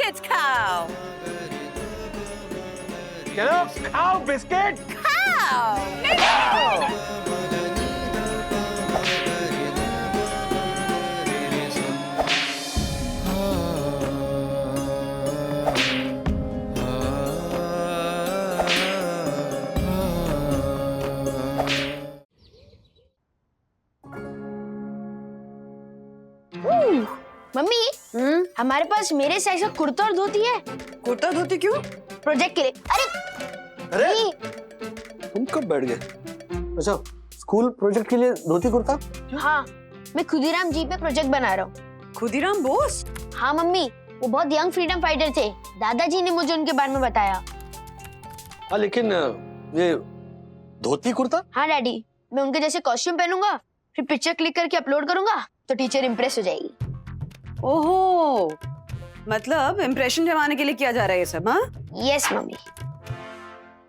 Biscuits खाओ। चलो खाओ बिस्किट। खाओ। मम्मी हमारे पास मेरे साइज का कुर्ता और धोती है। कुर्ता धोती क्यों? प्रोजेक्ट के लिए। अरे नहीं, तुम कब बैठ गए? अच्छा, स्कूल प्रोजेक्ट के लिए धोती कुर्ता? हाँ मैं खुदीराम जी पे प्रोजेक्ट बना रहा हूँ। खुदीराम बोस? हाँ मम्मी, वो बहुत यंग फ्रीडम फाइटर थे। दादाजी ने मुझे उनके बारे में बताया। हाँ लेकिन ये धोती कुर्ता? हाँ डैडी, मैं उनके जैसे कॉस्ट्यूम पहनूंगा, फिर पिक्चर क्लिक करके अपलोड करूंगा तो टीचर इम्प्रेस हो जाएगी। ओहो, मतलब इम्प्रेशन जमाने के लिए किया जा रहा है ये सब? हाँ यस मम्मी।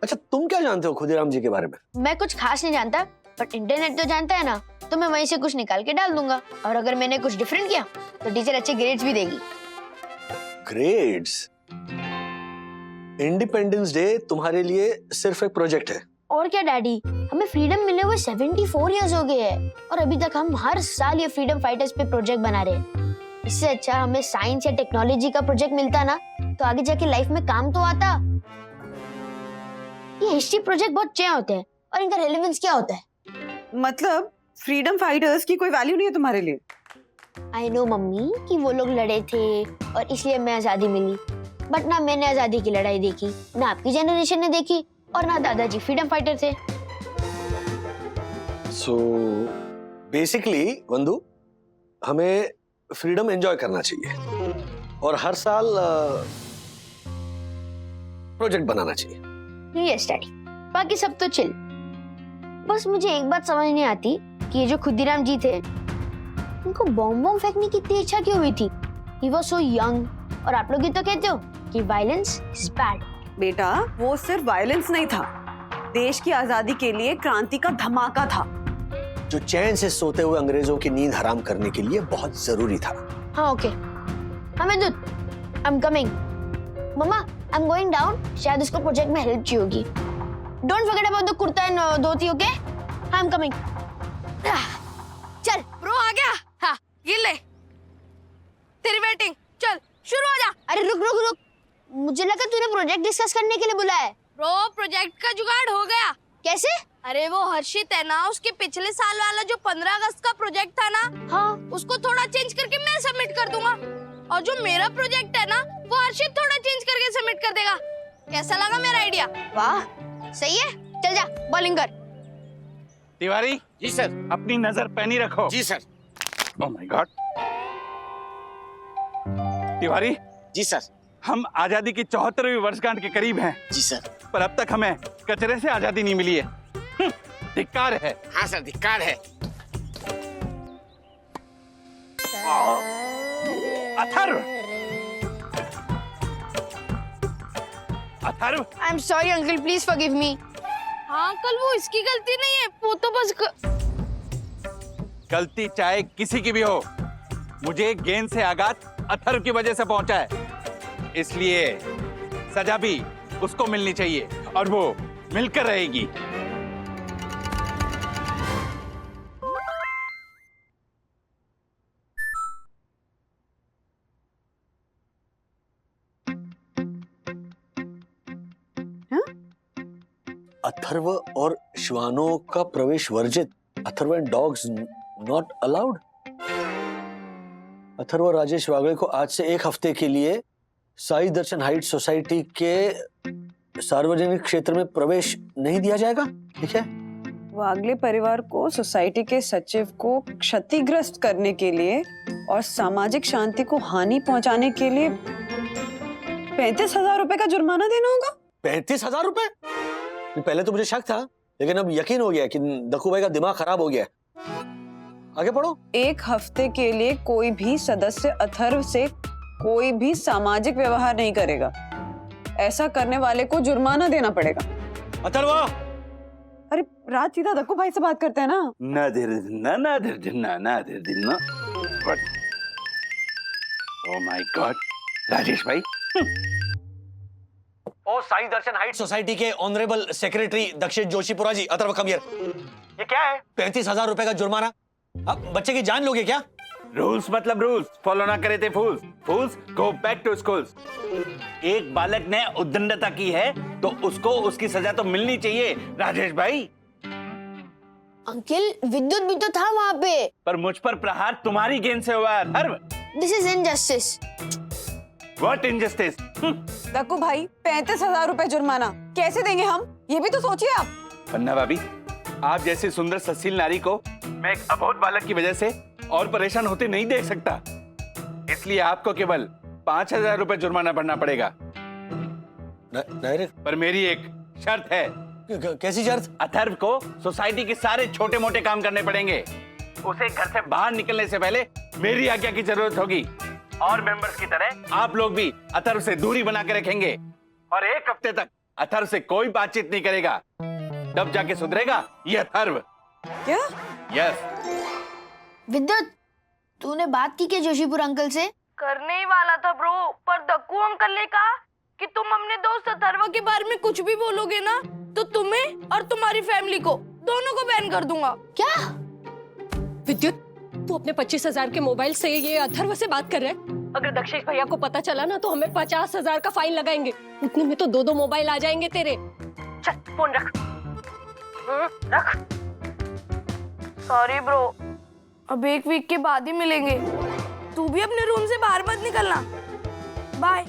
अच्छा तुम क्या जानते हो खुदीराम जी के बारे में? मैं कुछ खास नहीं जानता, बट इंटरनेट तो जानता है ना, तो मैं वहीं से कुछ निकाल के डाल दूंगा। और अगर मैंने कुछ डिफरेंट किया तो टीचर अच्छे ग्रेड्स भी देगी। ग्रेड्स? इंडिपेंडेंस डे तुम्हारे लिए सिर्फ एक प्रोजेक्ट है। और क्या डैडी, हमें फ्रीडम मिले हुए 74 इयर्स हो गए हैं और अभी तक हम हर साल ये फ्रीडम फाइटर्स पे प्रोजेक्ट बना रहे हैं। इससे अच्छा हमें साइंस या टेक्नोलॉजी का प्रोजेक्ट मिलता ना, तो आगे जाके लाइफ में काम तो आता। ये हिस्ट्री प्रोजेक्ट बहुत अच्छे होते हैं और इनका रेलेवेंस क्या होता है? मतलब फ्रीडम फाइटर्स की कोई वैल्यू नहीं है तुम्हारे लिए? आई नो मम्मी कि वो लोग लड़े थे और इसलिए हमें आजादी मिली, बट ना मैंने आजादी की लड़ाई देखी, ना आपकी जनरेशन ने देखी, और ना दादाजी फ्रीडम फाइटर थे। सो बेसिकली वंदु, हमें फ्रीडम एंजॉय करना चाहिए और हर साल प्रोजेक्ट बनाना चाहिए। यस डैडी, बाकी सब तो चिल। बस मुझे एक बात समझ नहीं आती कि ये जो खुदीराम जी थे, उनको बॉम्ब फेंकने की इतनी इच्छा क्यों हुई थी? He was so young, और आप लोग ही तो कहते हो कि वायलेंस इज बैड। बेटा, वो सिर्फ वायलेंस नहीं था, देश की आजादी के लिए क्रांति का धमाका था, जो चैन से सोते हुए अंग्रेजों की नींद हराम करने के लिए बहुत जरूरी था। हाँ ओके, हमें दूध, I am coming. Mama I am going down, शायद उसको प्रोजेक्ट में हेल्प चाहिए होगी। Don't forget about the kurta and dhoti, okay? I am coming. चल ब्रो आ गया। हाँ ये ले, तेरी वेटिंग, चल शुरू हो जा। अरे रुक रुक रुक, मुझे लगा तूने प्रोजेक्ट डिस्कस करने के लिए बुलाया है। ब्रो प्रोजेक्ट का जुगाड़ हो गया। कैसे? अरे वो हर्षित है ना, उसके पिछले साल वाला जो 15 अगस्त का प्रोजेक्ट था ना, हाँ उसको थोड़ा चेंज करके मैं सबमिट कर दूंगा, और जो मेरा प्रोजेक्ट है ना, वो हर्षित थोड़ा चेंज करके सबमिट कर देगा। कैसा लगा मेरा आइडिया? वाह सही है, चल जा बॉलिंग कर। तिवारी जी सर। अपनी नजर पैनी रखो। जी sir. Oh my god. Tiwari ji sir. हम आजादी की 74वीं वर्षगांठ के करीब हैं, जी सर। पर अब तक हमें कचरे से आजादी नहीं मिली है। धिक्कार है। हाँ सर, धिक्कार है। Atharva, Atharva, I am sorry uncle, please forgive me. हाँ अंकल, वो इसकी गलती नहीं है, वो तो बस गलती चाहे किसी की भी हो, मुझे गेंद से आघात अथर्व की वजह से पहुंचा है, इसलिए सजा भी उसको मिलनी चाहिए और वो मिलकर रहेगी। अथर्व और श्वानों का प्रवेश वर्जित। Atharva and dogs not allowed. Atharva और राजेश वागले को आज से एक हफ्ते के लिए साई दर्शन हाइट सोसाइटी के सार्वजनिक क्षेत्र में प्रवेश नहीं दिया जाएगा, ठीक है? वागले परिवार को सोसाइटी के सचिव को क्षतिग्रस्त करने के लिए और सामाजिक शांति को हानि पहुंचाने के लिए 35,000 रुपए का जुर्माना देना होगा। 35,000 रुपए? पहले तो मुझे शक था, लेकिन अब यकीन हो गया कि दक्कू भाई का दिमाग खराब हो गया। आगे पढ़ो। एक हफ्ते के लिए कोई भी सदस्य अथर्व से कोई भी सामाजिक व्यवहार नहीं करेगा। ऐसा करने वाले को जुर्माना देना पड़ेगा। अथर्व! अरे रात सीधा दक्कू भाई से बात करते हैं ना। ओह माय गॉड, राजेश भाई ओ साई दर्शन हाइट सोसाइटी के ऑनरेबल सेक्रेटरी दक्षिण जोशीपुरा जी, अथर्व कम हियर। ये क्या है? 35,000 रुपए का जुर्माना। अब बच्चे की जान लोगे क्या? रूल्स मतलब रूल्स फॉलो ना करे थे फूल्स। फूल्स गो बैक टू स्कूल्स। एक बालक ने उद्दंडता की है तो उसको उसकी सजा तो मिलनी चाहिए राजेश भाई। अंकल विद्युत भी तो था वहाँ पे। पर मुझ पर प्रहार तुम्हारी गेंद से हुआ है Atharva. This is injustice. What injustice? Dakku भाई 35,000 रुपए जुर्माना कैसे देंगे हम, ये भी तो सोचिए आप। पन्ना भाभी, आप जैसी सुंदर ससील नारी को मैं एक अबोध बालक की वजह से और परेशान होते नहीं देख सकता। इसलिए आपको केवल 5,000 रुपए जुर्माना भरना पड़ेगा। डायरेक्ट? पर मेरी एक शर्त है। कैसी शर्त? अथर्व को सोसाइटी के सारे छोटे मोटे काम करने पड़ेंगे। उसे घर से बाहर निकलने से पहले मेरी आज्ञा की जरूरत होगी। और मेंबर्स की तरह आप लोग भी अथर्व से दूरी बना के रखेंगे और एक हफ्ते तक अथर्व से कोई बातचीत नहीं करेगा। तब जाके सुधरेगा ये अथर्व। क्या? यस। विद्युत, तूने बात की क्या जोशीपुर अंकल से? करने ही वाला था ब्रो, पर दक्कू अंकल ने कहा कि तुम अपने दोस्त अथर्व के बारे में कुछ भी बोलोगे ना तो तुम्हें और तुम्हारी फैमिली को दोनों को बैन कर दूंगा। क्या? विद्युत, तू अपने 25,000 के मोबाइल से ये अथर्व से बात कर रहा है? अगर दक्षेश भैया को पता चला ना तो हमें 50,000 का फाइन लगाएंगे। उतने में तो 2-2 मोबाइल आ जाएंगे तेरे। चल फोन रख। रख। सॉरी ब्रो, अब 1 वीक के बाद ही मिलेंगे। तू भी अपने रूम से बाहर मत निकलना। बाय।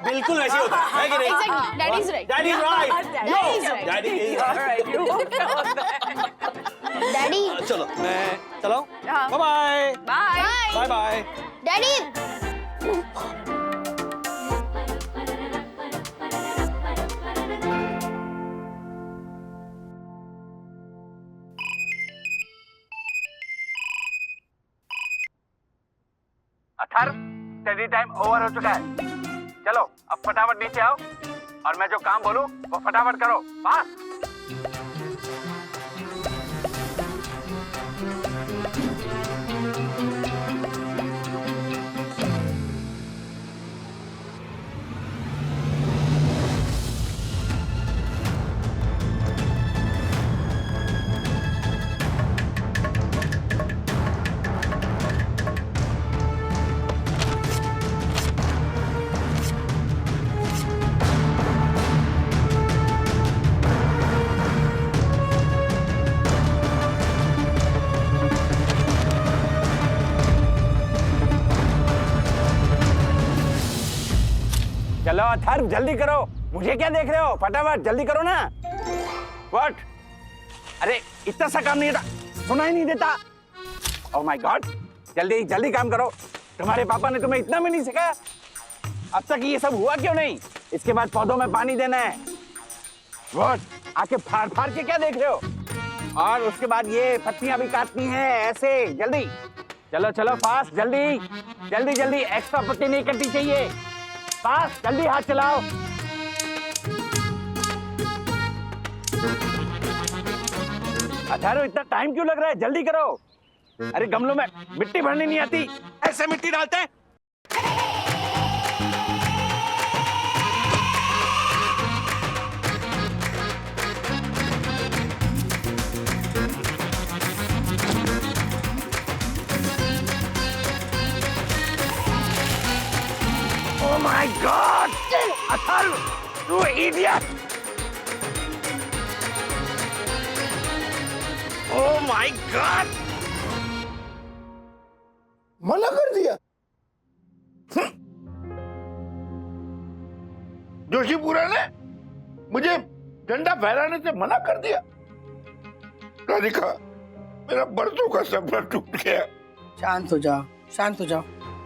बिल्कुल ऐसे होता है कि नहीं? Daddy is right. Daddy is right. Daddy is right. Daddy is right. Daddy, चलो मैं चलाऊं? Bye bye. Bye bye. Daddy. Atharva, study time over हो चुका है। चलो अब फटाफट नीचे आओ और मैं जो काम बोलूं वो फटाफट करो। पास। चलो अथर्व जल्दी करो, मुझे क्या देख रहे हो? फटाफट जल्दी करो ना। व्हाट? अरे इतना सा काम नहीं था, सुना ही नहीं देता। ओह माय गॉड, जल्दी जल्दी काम करो। तुम्हारे पापा ने तुम्हें इतना भी नहीं सिखाया? अब तक ये सब हुआ क्यों नहीं? इसके बाद पौधों में पानी देना है। व्हाट? आके फाड़ फाड़ के क्या देख रहे हो? और उसके बाद ये पत्तियां भी काटनी है ऐसे। जल्दी चलो चलो, फास्ट, जल्दी जल्दी जल्दी। एक्स्ट्रा पत्ती नहीं कटनी चाहिए। फास्ट, जल्दी हाथ चलाओ। अथर्व इतना टाइम क्यों लग रहा है? जल्दी करो। अरे गमलों में मिट्टी भरनी नहीं आती, ऐसे मिट्टी डालते हैं। Oh my God! Atharva, you idiot! Oh my God! मना कर दिया। जोशीपुरा ने मुझे झंडा फहराने से मना कर दिया। राधिका, मेरा बरसों का सपना टूट गया। शांत हो जाओ, शांत हो जाओ।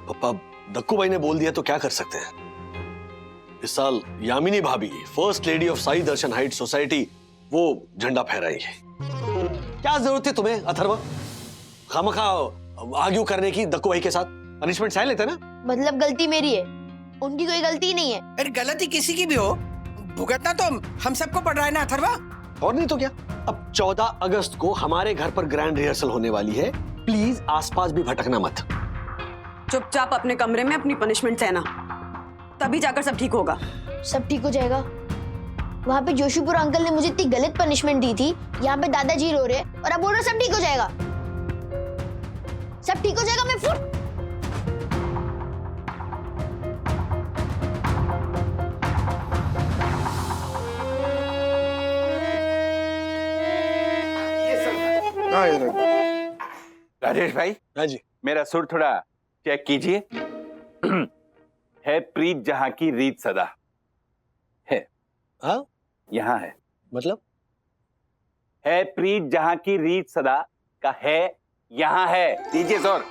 पापा, दक्कू भाई ने बोल दिया तो क्या कर सकते हैं। इस साल यामिनी भाभी, first lady of Sai Darshan height society, वो झंडा फहराएंगे। क्या जरूरत है तुम्हें अथर्व खामखा आर्ग्यू करने की दक्कू भाई के साथ? पनिशमेंट सह लेते ना। मतलब गलती मेरी है, उनकी कोई गलती नहीं है। अरे गलती किसी की भी हो, भुगतना तो हम सबको पड़ रहा है ना अथर्वा। और नहीं तो क्या। अब 14 अगस्त को हमारे घर पर ग्रैंड रिहर्सल होने वाली है। प्लीज आसपास भी भटकना मत। चुपचाप अपने कमरे में अपनी पनिशमेंट सहना, तभी जाकर सब ठीक होगा। सब ठीक हो जाएगा। वहां पे जोशीपुर अंकल ने मुझे इतनी गलत पनिशमेंट दी थी, यहाँ पे दादाजी रो रहे और अब बोल रहे सब ठीक हो जाएगा। सब ठीक हो जाएगा, मैं फुट। हाँ ये रखो। राजेश भाई, हाँ जी। मेरा सुर थोड़ा चेक कीजिए। है प्रीत जहां की रीत सदा है। हाँ यहाँ है। मतलब है प्रीत जहां की रीत सदा का है यहाँ है। दीजिए जोर।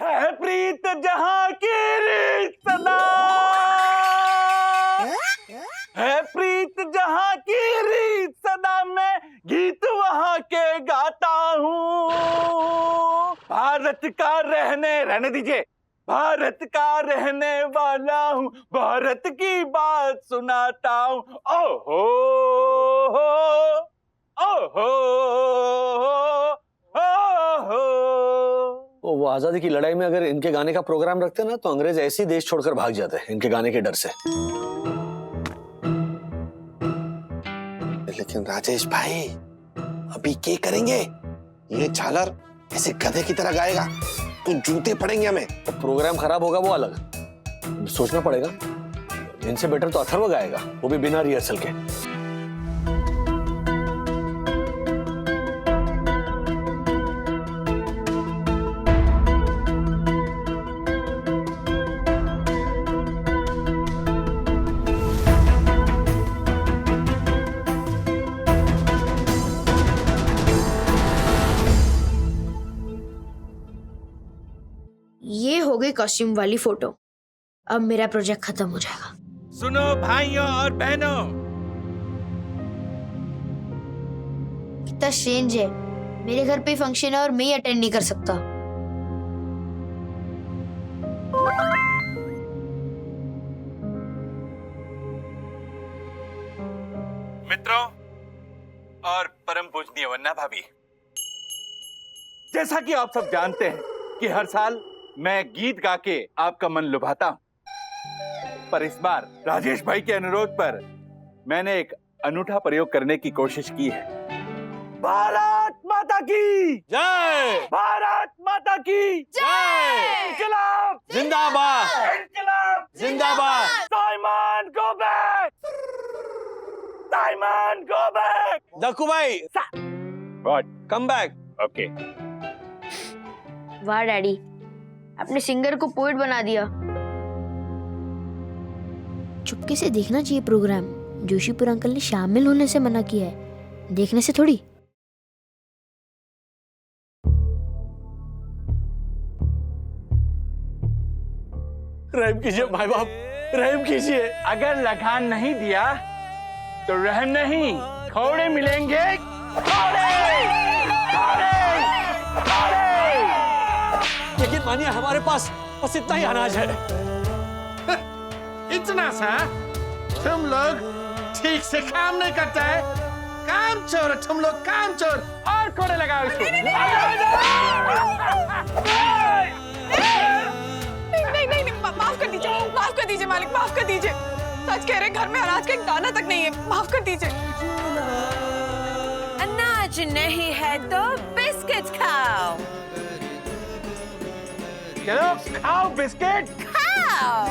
है प्रीत जहां की रीत सदा, है प्रीत जहां की रीत सदा, मैं गीत वहां के गाता हूँ। भारत का रहने दीजिए, भारत का रहने वाला हूँ, भारत की बात सुनाता हूँ। ओहो ओहो ओहो। वो आजादी की लड़ाई में अगर इनके गाने का प्रोग्राम रखते ना तो अंग्रेज ऐसे ही देश छोड़कर भाग जाते हैं इनके गाने के डर से। लेकिन राजेश भाई अभी क्या करेंगे? ये झालर ऐसे गधे की तरह गाएगा तो जूते पड़ेंगे हमें। तो प्रोग्राम खराब होगा वो अलग, सोचना पड़ेगा। इनसे बेटर तो अथर्व गाएगा, वो भी बिना रिहर्सल के। ये हो गई कॉस्ट्यूम वाली फोटो। अब मेरा प्रोजेक्ट खत्म हो जाएगा। सुनो भाइयों और बहनों, कितना स्ट्रेंज है, मेरे घर पे फंक्शन है और मैं ही अटेंड नहीं कर सकता। मित्रों और परम पूजनीय वन्ना भाभी, जैसा कि आप सब जानते हैं कि हर साल मैं गीत गा के आपका मन लुभाता हूं, पर इस बार राजेश भाई के अनुरोध पर मैंने एक अनूठा प्रयोग करने की कोशिश की है। भारत माता की जय, भारत माता की जय, इनकलाब जिंदाबाद, इनकलाब जिंदाबाद। Simon go back, Simon go back. Dakku भाई व्हाट? Come back. ओके। वाह डैडी, आपने सिंगर को पोएट बना दिया। चुपके से देखना चाहिए प्रोग्राम। जोशीपुर अंकल ने शामिल होने से मना किया है, देखने से थोड़ी। रहम कीजिए भाई बाप, रहम कीजिए। अगर लगान नहीं दिया तो रहम नहीं, खौड़े मिलेंगे। खौड़े, खौड़े, खौड़े। लेकिन मानिए हमारे पास बस इतना ही अनाज है। इतना सा? तुम लोग ठीक से काम नहीं करते है? काम चोर, तुम लोग काम चोर। और खौड़े लगाओ इसको। नहीं, माफ कर दीजिए मालिक, माफ कर दीजिए। सच कह रहे, घर में अनाज का एक दाना तक नहीं है, माफ कर दीजिए। अनाज नहीं है तो बिस्किट खाओ, चलो खाओ बिस्किट। खाओ।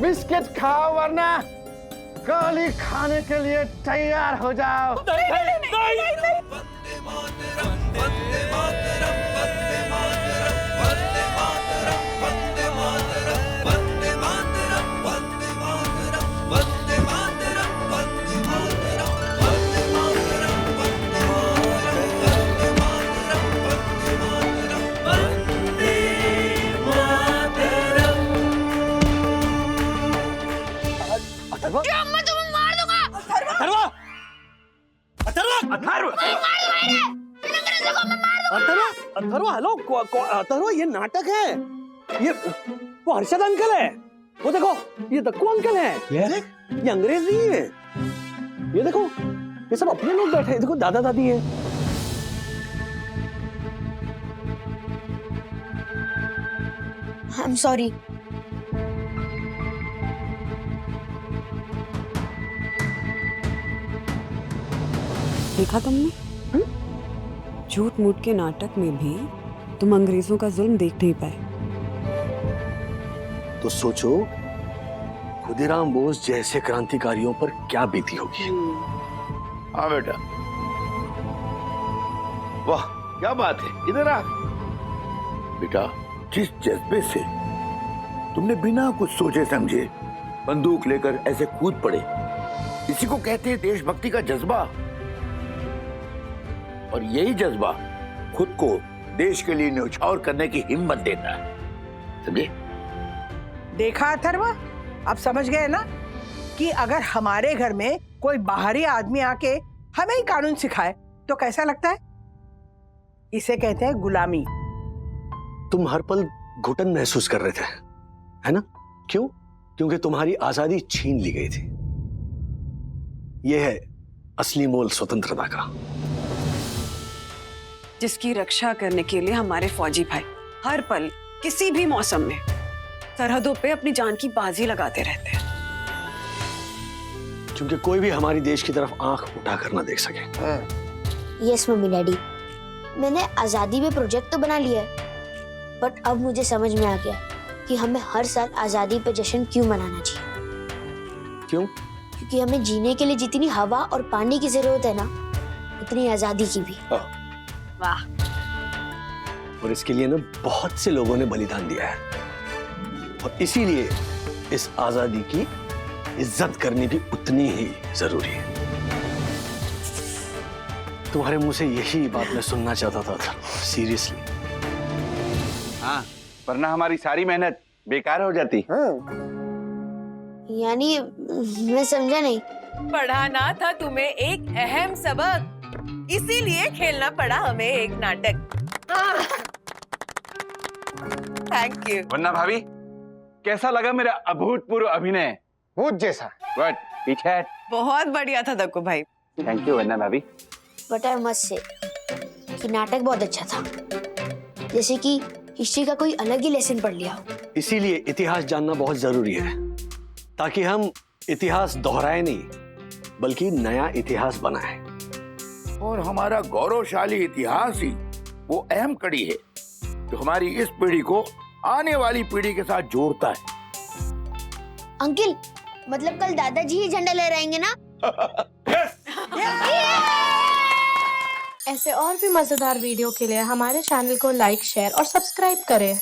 बिस्किट खाओ वरना गोली खाने के लिए तैयार हो जाओ। मैं तुम्हें मार दूंगा। अथर्व, अथर्व, अथर्व अथर्व हेलो अथर्व, ये नाटक है। ये वो हर्षद अंकल है। वो देखो, ये दक्कू अंकल है। ये अंग्रेज नहीं है। ये देखो, ये सब अपने लोग बैठे हैं। देखो दादा दादी है। I am sorry. देखा तुमने? झूठ मूठ के नाटक में भी तुम अंग्रेजों का जुल्म देख नहीं पाए। तो सोचो, खुदीराम बोस जैसे क्रांतिकारियों पर क्या बीती होगी। हाँ बेटा, वाह क्या बात है, इधर आ बेटा। जिस जज्बे से तुमने बिना कुछ सोचे समझे बंदूक लेकर ऐसे कूद पड़े, इसी को कहते हैं देशभक्ति का जज्बा। और यही जज्बा खुद को देश के लिए न्यौछावर करने की हिम्मत देता है, समझे? देखा अथर्व, अब समझ गए ना कि अगर हमारे घर में कोई बाहरी आदमी आके हमें ही कानून सिखाए तो कैसा लगता है? इसे कहते हैं गुलामी। तुम हर पल घुटन महसूस कर रहे थे, है ना? क्यों? क्योंकि तुम्हारी आजादी छीन ली गई थी। यह है असली मोल स्वतंत्रता का, जिसकी रक्षा करने के लिए हमारे फौजी भाई हर पल किसी भी मौसम में सरहदों पे अपनी जान की बाजी लगाते रहते हैं। क्योंकि कोई भी हमारी देश की तरफ आंख उठाकर ना देख सके। यस मम्मी डैडी, मैंने आजादी पे प्रोजेक्ट तो बना लिया है, बट अब मुझे समझ में आ गया कि हमें हर साल आजादी पे जश्न क्यों मनाना चाहिए। क्यों? क्योंकि हमें जीने के लिए जितनी हवा और पानी की जरूरत है ना, उतनी आजादी की भी। वाह। और इसके लिए ना बहुत से लोगों ने बलिदान दिया है, और इसीलिए इस आजादी की इज्जत करनी भी उतनी ही जरूरी है। तुम्हारे मुंह से यही बात मैं सुनना चाहता था, सीरियसली। हाँ, वरना हमारी सारी मेहनत बेकार हो जाती। यानी मैं समझा नहीं। पढ़ाना था तुम्हें एक अहम सबक, इसीलिए खेलना पड़ा हमें एक नाटक। Thank you. वरना भाभी, कैसा लगा मेरा अभूतपूर्व अभिनय? भूत जैसा। व्हाट? पीछे। बहुत बढ़िया था दक्कू भाई। थैंक यू वरना भाभी। बट आई मस्ट से कि नाटक बहुत अच्छा था, जैसे कि हिस्ट्री का कोई अलग ही लेसन पढ़ लिया हो। इसीलिए इतिहास जानना बहुत जरूरी है, ताकि हम इतिहास दोहराए नहीं, बल्कि नया इतिहास बनाए। और हमारा गौरवशाली इतिहास ही वो अहम कड़ी है जो हमारी इस पीढ़ी को आने वाली पीढ़ी के साथ जोड़ता है। अंकल, मतलब कल दादाजी ही झंडा लहराएंगे ना? ऐसे और भी मजेदार वीडियो के लिए हमारे चैनल को लाइक, शेयर और सब्सक्राइब करें।